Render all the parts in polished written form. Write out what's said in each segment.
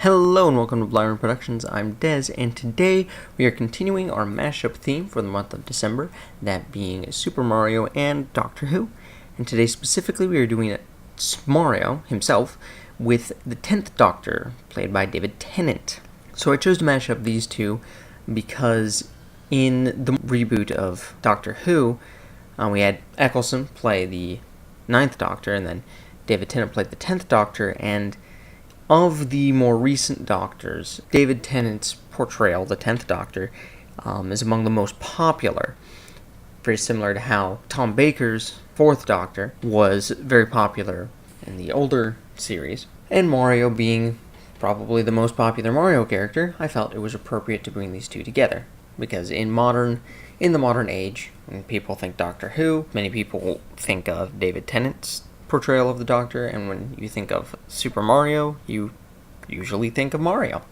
Hello and welcome to Blind Productions. I'm Dez, and today we are continuing our mashup theme for the month of December, that being Super Mario and Doctor Who. And today specifically we are doing Mario himself with the 10th Doctor, played by David Tennant. So I chose to mash up these two because in the reboot of Doctor Who, we had Eccleston play the 9th Doctor, and then David Tennant played the 10th Doctor, and of the more recent Doctors, David Tennant's portrayal, the 10th Doctor, is among the most popular. Very similar to how Tom Baker's 4th Doctor was very popular in the older series. And Mario being probably the most popular Mario character, I felt it was appropriate to bring these two together. Because in the modern age, when people think Doctor Who, many people think of David Tennant's portrayal of the Doctor, and when you think of Super Mario, you usually think of Mario.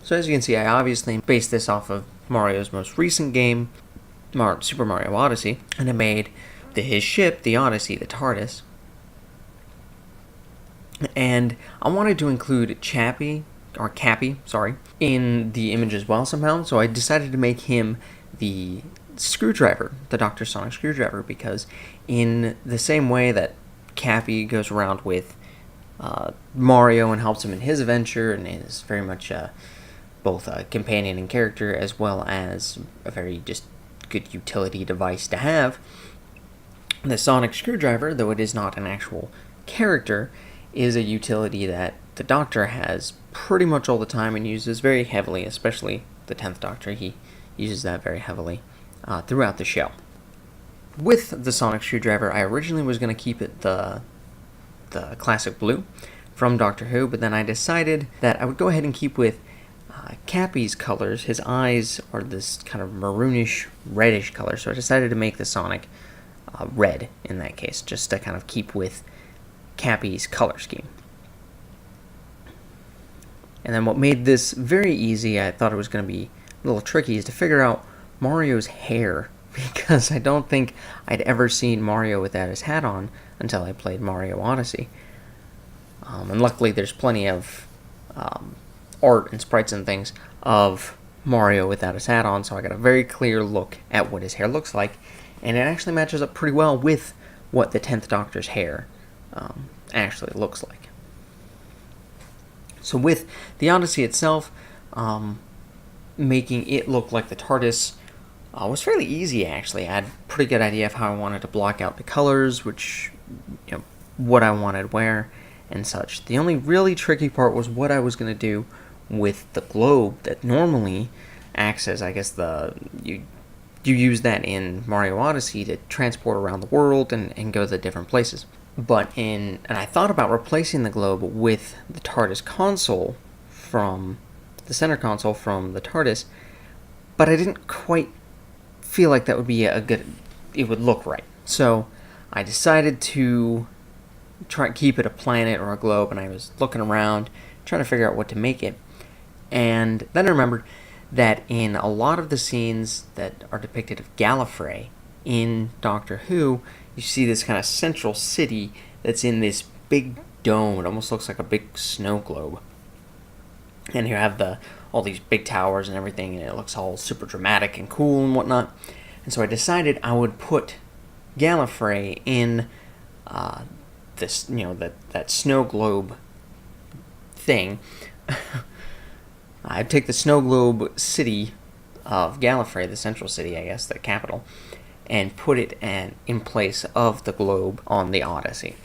So as you can see, I obviously based this off of Mario's most recent game, Super Mario Odyssey, and I made his ship, the Odyssey, the TARDIS. And I wanted to include Cappy, in the image as well somehow, so I decided to make him the screwdriver, the Dr. Sonic screwdriver, because in the same way that Cappy goes around with Mario and helps him in his adventure and is very much both a companion and character as well as a very just good utility device to have, the Sonic screwdriver, though it is not an actual character, is a utility that the Doctor has pretty much all the time and uses very heavily, especially the 10th Doctor. He uses that very heavily throughout the show. With the Sonic screwdriver, I originally was going to keep it the classic blue from Doctor Who, but then I decided that I would go ahead and keep with Cappy's colors. His eyes are this kind of maroonish, reddish color, so I decided to make the Sonic red in that case, just to kind of keep with Cappy's color scheme. And then what made this very easy, I thought it was going to be a little tricky, is to figure out Mario's hair, because I don't think I'd ever seen Mario without his hat on until I played Mario Odyssey. And luckily there's plenty of art and sprites and things of Mario without his hat on, so I got a very clear look at what his hair looks like, and it actually matches up pretty well with what the 10th Doctor's hair actually looks like. So with the Odyssey itself, making it look like the TARDIS was fairly easy, actually. I had a pretty good idea of how I wanted to block out the colors, what I wanted where, and such. The only really tricky part was what I was going to do with the globe that normally acts as, I guess, you use that in Mario Odyssey to transport around the world and go to the different places. And I thought about replacing the globe with the TARDIS console from the center console from the TARDIS, but I didn't quite feel like that would be it would look right. So I decided to try and keep it a planet or a globe, and I was looking around trying to figure out what to make it. And then I remembered that in a lot of the scenes that are depicted of Gallifrey in Doctor Who, you see this kind of central city that's in this big dome. It almost looks like a big snow globe. And you have all these big towers and everything, and it looks all super dramatic and cool and whatnot. And so I decided I would put Gallifrey in this, that snow globe thing. I'd take the snow globe city of Gallifrey, the central city, I guess, the capital, and put it in place of the globe on the Odyssey.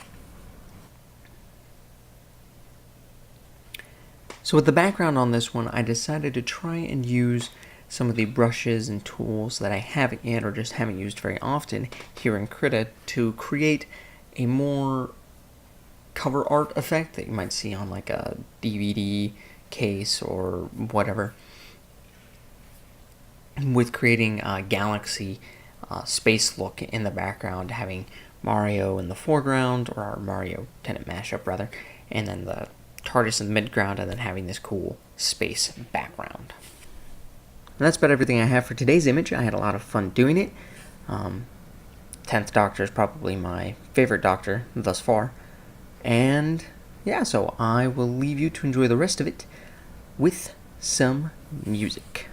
So with the background on this one, I decided to try and use some of the brushes and tools that I haven't yet or just haven't used very often here in Krita to create a more cover art effect that you might see on like a DVD case or whatever, with creating a galaxy space look in the background, having Mario in the foreground, or our Mario Tennant mashup rather, and then the TARDIS in the midground, and then having this cool space background. And that's about everything I have for today's image. I had a lot of fun doing it. 10th Doctor is probably my favorite Doctor thus far, and yeah, so I will leave you to enjoy the rest of it with some music.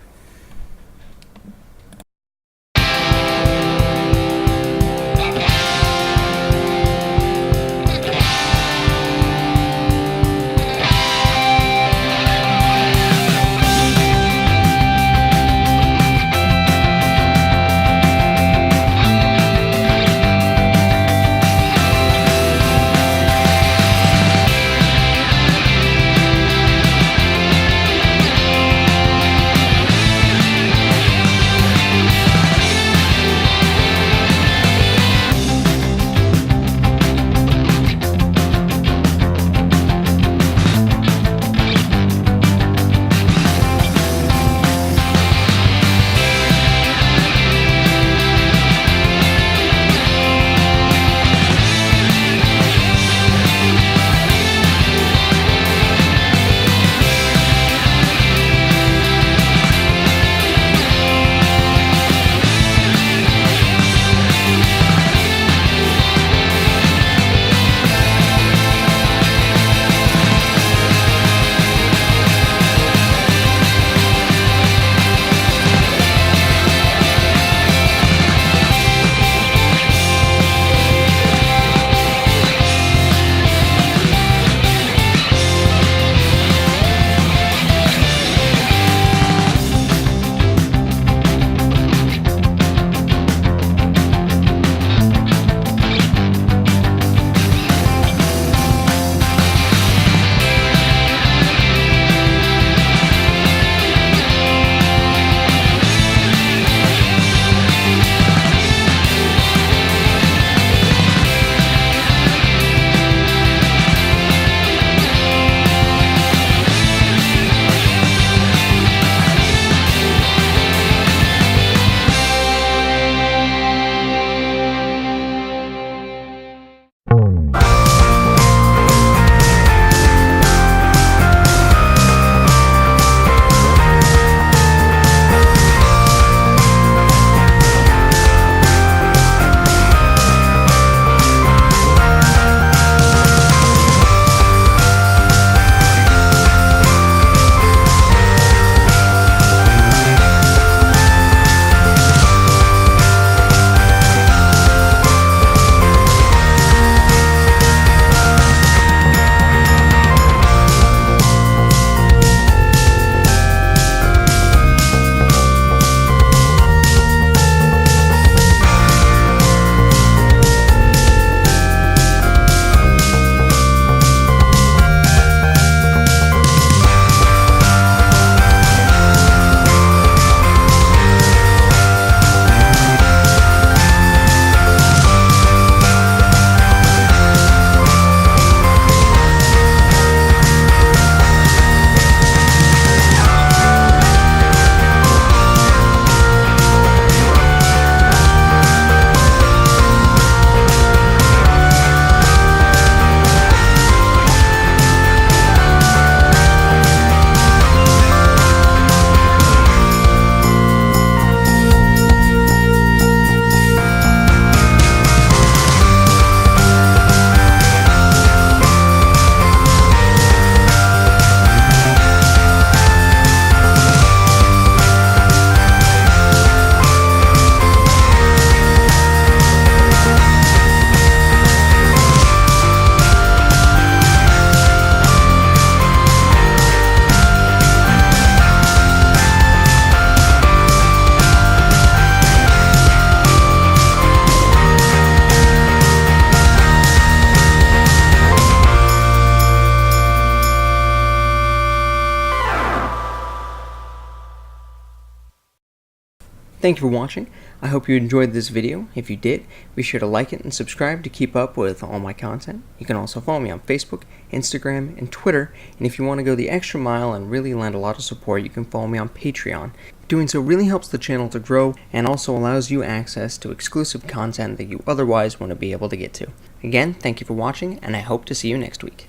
Thank you for watching. I hope you enjoyed this video. If you did, be sure to like it and subscribe to keep up with all my content. You can also follow me on Facebook, Instagram, and Twitter. And if you want to go the extra mile and really lend a lot of support, you can follow me on Patreon. Doing so really helps the channel to grow and also allows you access to exclusive content that you otherwise wouldn't be able to get to. Again, thank you for watching, and I hope to see you next week.